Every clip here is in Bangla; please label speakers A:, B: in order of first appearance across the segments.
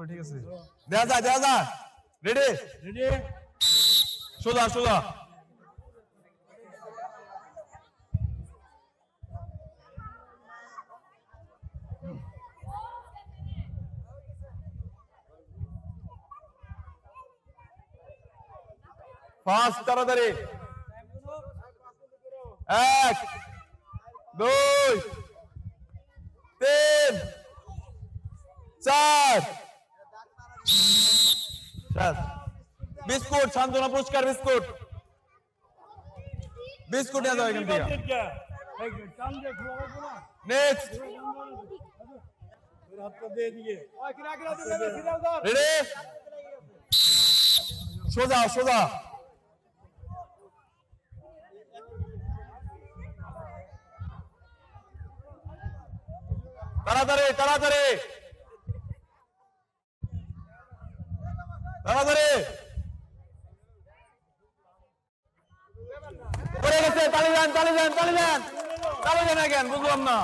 A: ঠিক আছে দেখা যায় রেডি সোজা ফাস্ট তাড়াতাড়ি 1 2 3 4 বিস্কুট শান্তনা পুরস্কার বিস্কুট নিয়ে যাও এখান থেকে নেক্সট রেডি সোজা তাড়াতাড়ি পড়ে গেছে তালি দেন কেন বুঝলাম না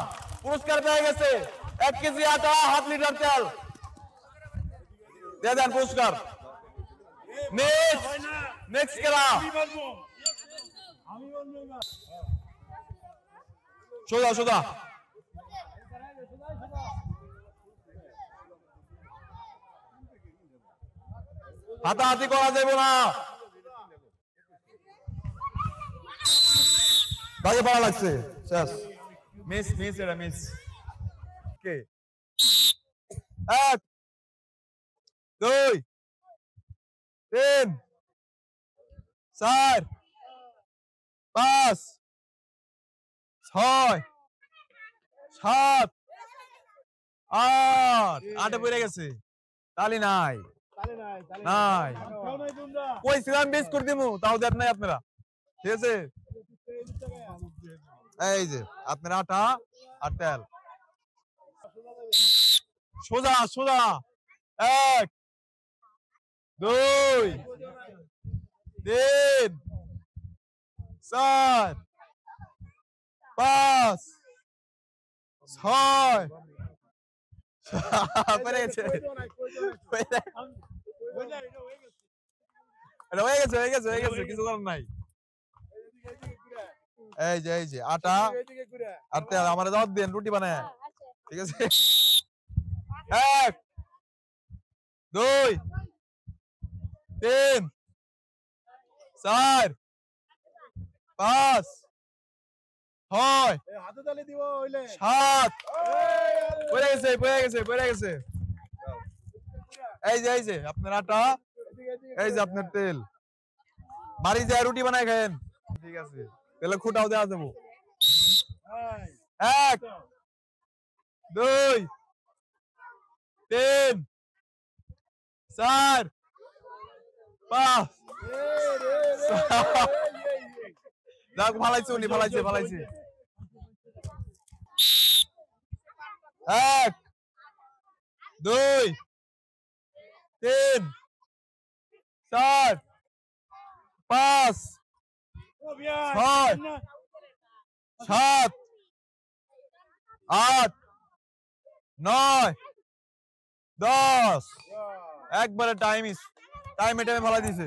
A: পুরস্কার পেয়ে গেছে 1 কেজি আটা 1/2 লিটার তেল দিয়ে দেন পুরস্কার নেক্সট খেলা সোজা হাতাহাতি করা যাবে না বাজে পাওয়া লাগছে শেষ মিস কে 1 2 3 4 5 6 7 8 আটে পড়ে গেছে তালি নাই কইছিলাম বিস্কুট দিমু তাও দেন নাই আপনারা ঠিক আছে এই যে আপনার আটা আর তেল সোজা 1 2 3 4 5 6 পড়ে গেছে কিছু করার নাই এই যে আটা আর তেল আমার দাও দেন রুটি বানায় ঠিক আছে 1 2 3 4 5 6 হাতে তালি দিব হইলে 7 পড়ে গেছে এই যে আপনার আটা এই যে আপনার তেল বাড়ি যায় রুটি বানায় খায়েন ঠিক আছে তেলে খুঁটাও দেওয়া যাবো 1 2 3 4 5 যাক ফালাইছে 1 2 3 4 5 6 7 8 9 10 একবারে টাইমে ফেলা দিছে